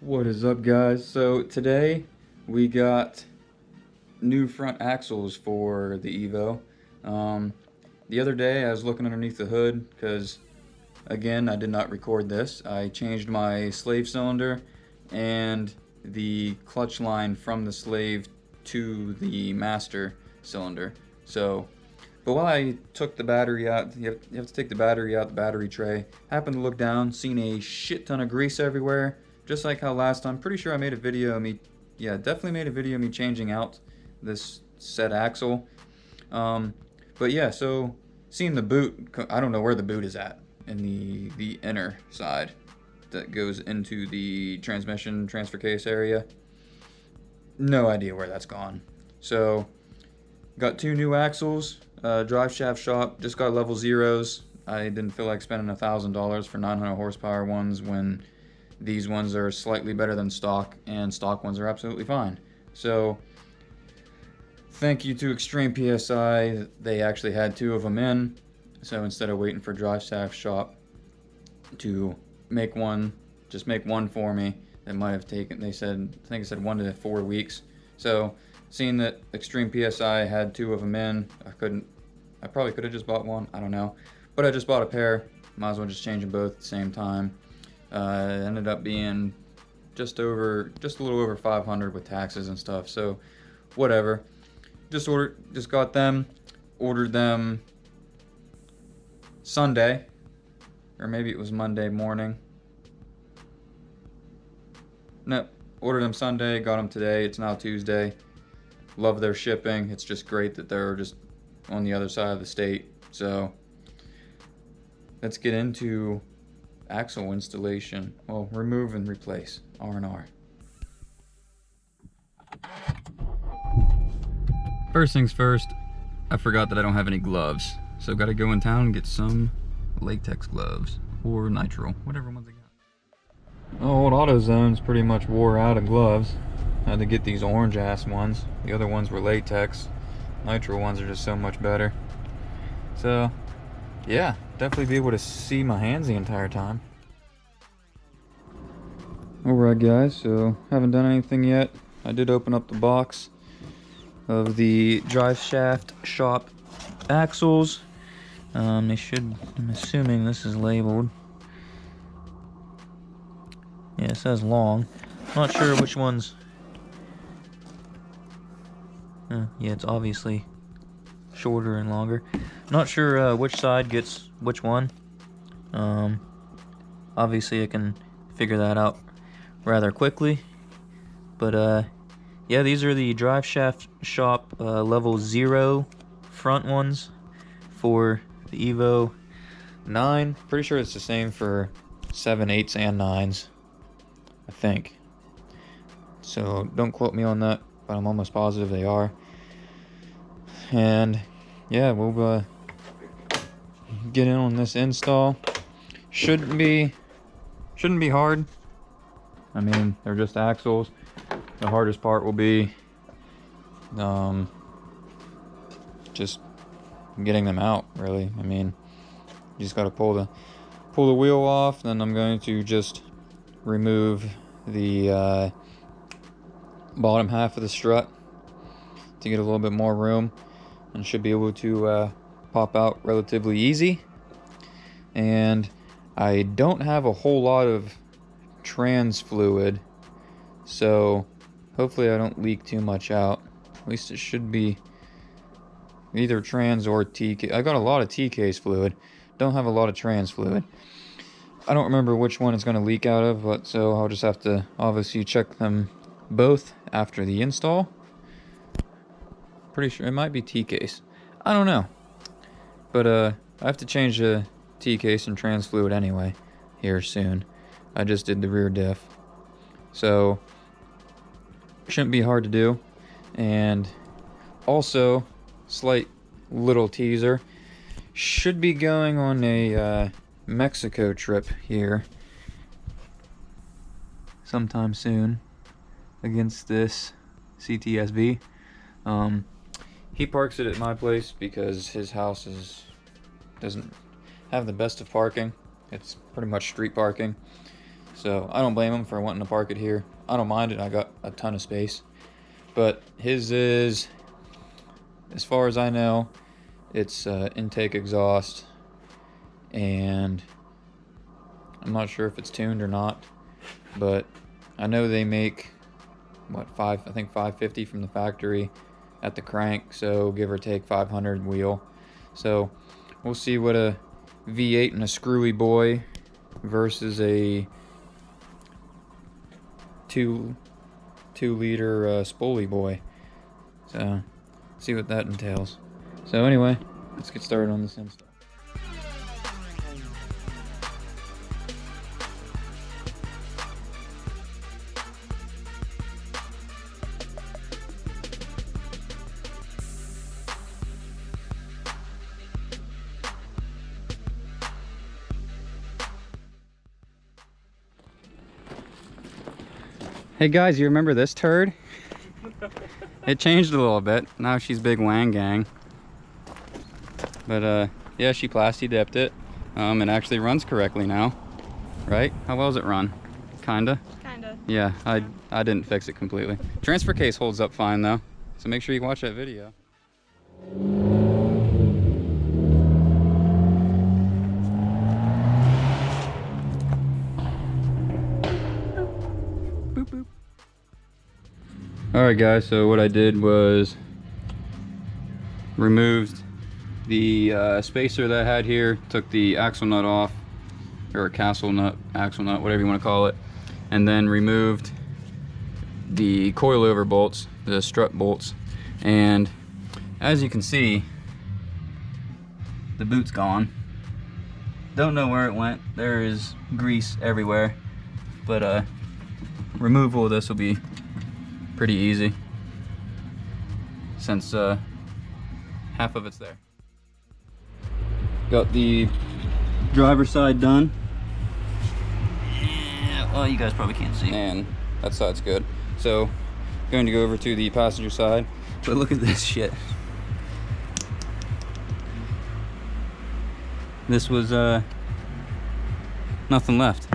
What is up, guys? So today we got new front axles for the Evo. The other day I was looking underneath the hood because, again, I did not record this. I changed my slave cylinder and the clutch line from the slave to the master cylinder. But while I took the battery out, you have to take the battery out, the battery tray. Happened to look down, seen a shit ton of grease everywhere. Just like how last time, pretty sure I made a video of me, definitely made a video of me changing out this set axle. But yeah, so seeing the boot, I don't know where the boot is at in the inner side that goes into the transmission transfer case area. No idea where that's gone. So got two new axles, drive shaft shop, just got level zeros. I didn't feel like spending $1,000 for 900 horsepower ones when these ones are slightly better than stock, and stock ones are absolutely fine. So thank you to Extreme PSI, they actually had two of them in. So instead of waiting for drive shaft shop to make one, just make one for me. That might have taken, I think it said 1 to 4 weeks. So seeing that Extreme PSI had two of them in, I probably could have just bought one, I don't know. But I just bought a pair, might as well just change them both at the same time. It ended up being just a little over 500 with taxes and stuff, so whatever. Just got them, ordered them Sunday, or maybe it was Monday morning. No, ordered them Sunday, got them today. It's now Tuesday. Love their shipping. It's just great that they're just on the other side of the state. So let's get into axle installation. Well, remove and replace, R&R. First things first, I forgot that I don't have any gloves. So gotta go in town and get some latex gloves or nitro, whatever ones I got. Old AutoZone's pretty much wore out of gloves. I had to get these orange ass ones. The other ones were latex. Nitro ones are just so much better. So yeah, definitely be able to see my hands the entire time. Alright guys, so haven't done anything yet. I did open up the box of the drive shaft shop axles. I'm assuming this is labeled. Yeah, it says long. Not sure which ones. Yeah, it's obviously shorter and longer. Not sure which side gets which one. Obviously I can figure that out rather quickly. But yeah, these are the drive shaft shop level 0 front ones for the Evo 9. Pretty sure it's the same for 7, 8s, and 9s, I think. So don't quote me on that, but I'm almost positive they are. And yeah, we'll get in on this install. Shouldn't be hard. I mean, they're just axles. The hardest part will be just getting them out, really. I mean, you just got to pull the wheel off. Then I'm going to just remove the bottom half of the strut to get a little bit more room, and should be able to pop out relatively easy. And I don't have a whole lot of trans fluid, so hopefully I don't leak too much out. At least it should be either trans or T. I got a lot of T-case fluid, don't have a lot of trans fluid. I don't remember which one it's going to leak out of, but so I'll just have to obviously check them both after the install. Pretty sure it might be T-case. I don't know. But I have to change the T-case and trans fluid anyway here soon. I just did the rear diff. So shouldn't be hard to do. And also, slight little teaser, should be going on a Mexico trip here sometime soon against this CTSV. He parks it at my place because his house doesn't have the best of parking. It's pretty much street parking. So I don't blame him for wanting to park it here. I don't mind it. I got a ton of space. But his is, as far as I know, it's intake exhaust, and I'm not sure if it's tuned or not, but I know they make what, I think 550 from the factory at the crank, so give or take 500 wheel. So we'll see what a V8 and a screwy boy versus a 2-liter spoly boy. So see what that entails. So anyway, let's get started on this install. Hey guys, you remember this turd? It changed a little bit. Now she's big Wang Gang. But yeah, she plasti dipped it. It actually runs correctly now. Right? How well does it run? Kinda? Kinda. Yeah, I didn't fix it completely. Transfer case holds up fine though. So make sure you watch that video. Alright guys, so what I did was removed the spacer that I had here, took the axle nut off, or axle nut, whatever you want to call it, and then removed the coilover bolts, the strut bolts, and as you can see, the boot's gone. Don't know where it went. There is grease everywhere, but removal of this will be pretty easy since half of it's there. Got the driver's side done. Yeah, well, you guys probably can't see. And that side's good. So, going to go over to the passenger side. But look at this shit. This was nothing left.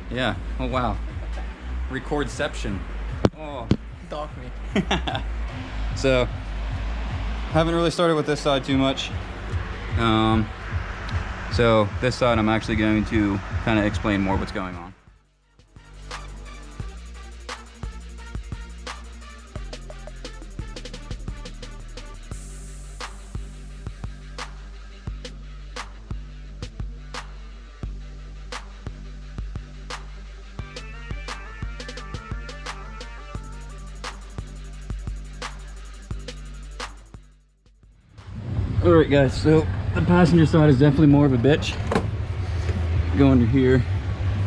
Yeah. Oh wow. Recordception. Oh, dock me. So, haven't really started with this side too much. So this side I'm actually going to kind of explain more what's going on. Alright guys, so the passenger side is definitely more of a bitch. Go under here,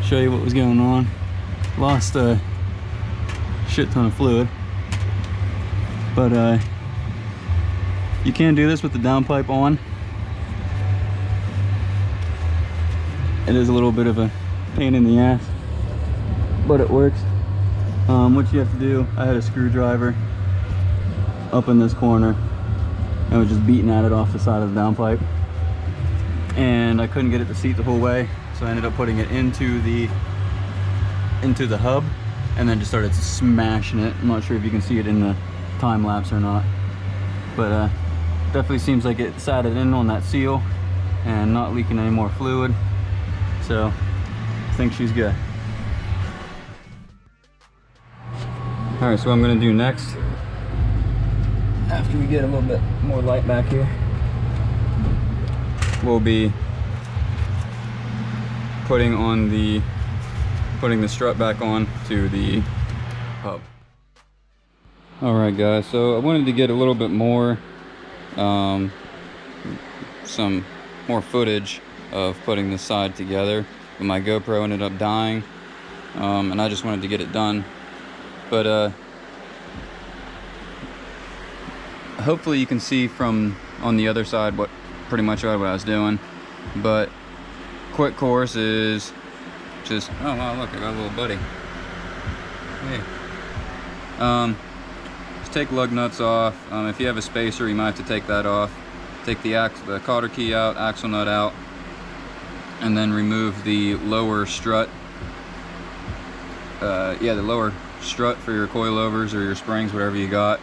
show you what was going on. Lost a shit ton of fluid. But you can do this with the downpipe on. It is a little bit of a pain in the ass, but it works. What you have to do, I had a screwdriver up in this corner. I was just beating at it off the side of the downpipe, and I couldn't get it to seat the whole way, so I ended up putting it into the hub, and then just started smashing it. I'm not sure if you can see it in the time lapse or not, but definitely seems like it sat it in on that seal and not leaking any more fluid, so I think she's good. All right, so what I'm gonna do next, after we get a little bit more light back here, we'll be putting the strut back on to the hub. Alright guys, so I wanted to get a little bit more some more footage of putting the side together, but my GoPro ended up dying, and I just wanted to get it done. But hopefully you can see from on the other side pretty much what I was doing. But quick course is just, oh wow, look, I got a little buddy. Hey. Just take lug nuts off. If you have a spacer, you might have to take that off. Take the cotter key out, axle nut out, and then remove the lower strut yeah, the lower strut for your coilovers or your springs, whatever you got.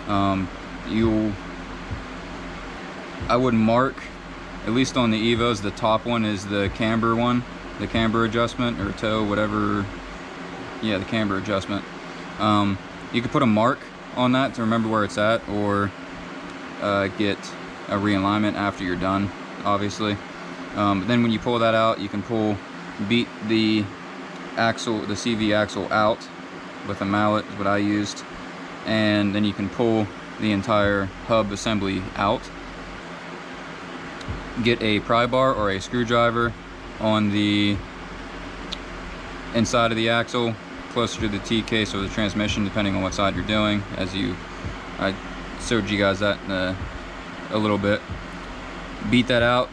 I would mark, at least on the Evos, the top one is the camber one, the camber adjustment or toe, whatever. Yeah, the camber adjustment. You could put a mark on that to remember where it's at, or get a realignment after you're done, obviously. But then when you pull that out, you can beat the axle, the CV axle out with a mallet, is what I used, and then you can pull the entire hub assembly out. Get a pry bar or a screwdriver on the inside of the axle, closer to the T-case or the transmission, depending on what side you're doing. I showed you guys that a little bit. Beat that out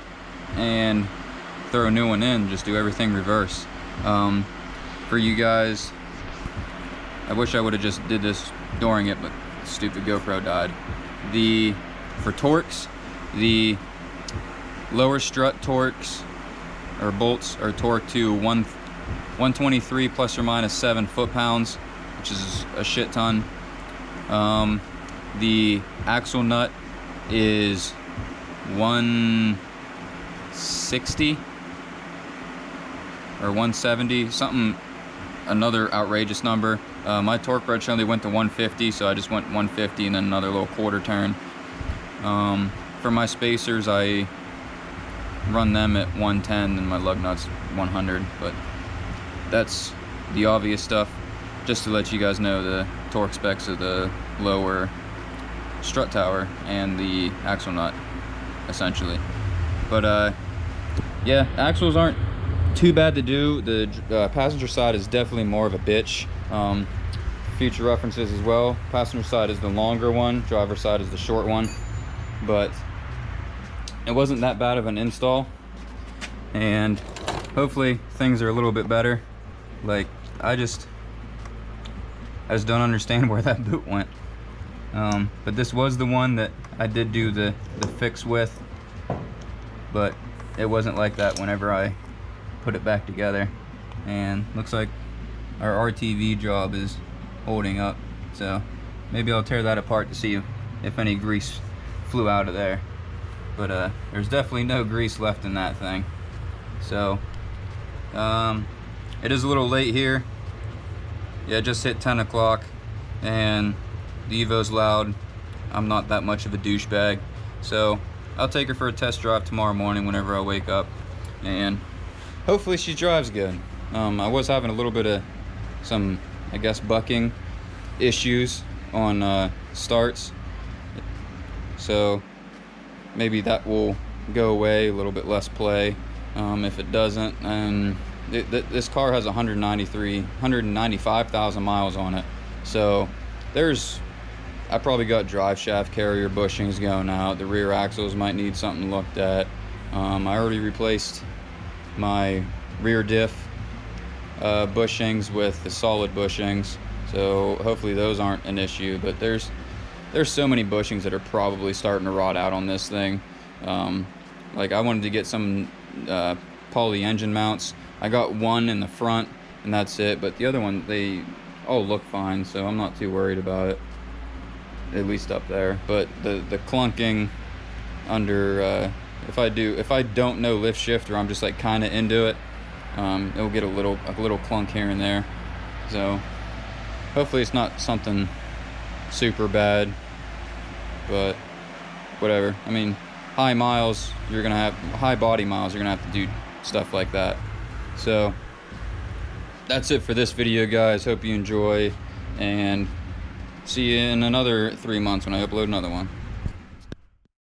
and throw a new one in. Just do everything reverse. For you guys, I wish I would have just did this during it, but stupid GoPro died. For torques, the lower strut torques or bolts are torqued to 123 plus or minus 7 foot-pounds, which is a shit ton. The axle nut is 160 or 170, something, another outrageous number. My torque wrench only went to 150, so I just went 150 and then another little quarter turn. For my spacers, I run them at 110 and my lug nuts 100, but that's the obvious stuff, just to let you guys know the torque specs of the lower strut tower and the axle nut, essentially. But yeah, axles aren't too bad to do. The passenger side is definitely more of a bitch. Future references as well. Passenger side is the longer one, driver side is the short one, but it wasn't that bad of an install, and hopefully things are a little bit better. Like, I just don't understand where that boot went. But this was the one that I did do the fix with, but it wasn't like that whenever I put it back together. And looks like our RTV job is holding up, so maybe I'll tear that apart to see if any grease flew out of there. But there's definitely no grease left in that thing. So it is a little late here. Yeah, it just hit 10 o'clock and the Evo's loud. I'm not that much of a douchebag, so I'll take her for a test drive tomorrow morning whenever I wake up, and hopefully she drives good. I was having a little bit of some, I guess, bucking issues on starts, so maybe that will go away, a little bit less play. If it doesn't, and this car has 195,000 miles on it, so I probably got drive shaft carrier bushings going out. The rear axles might need something looked at. I already replaced my rear diff bushings with the solid bushings, so hopefully those aren't an issue. But there's so many bushings that are probably starting to rot out on this thing. Like, I wanted to get some poly engine mounts. I got one in the front and that's it, but the other one, they all look fine, so I'm not too worried about it, at least up there. But the clunking under, if I don't know lift shift, or I'm just like kind of into it, it'll get a little clunk here and there. So hopefully it's not something super bad, but whatever. I mean, high body miles, you're gonna have to do stuff like that. So that's it for this video, guys. Hope you enjoy, and see you in another 3 months when I upload another one.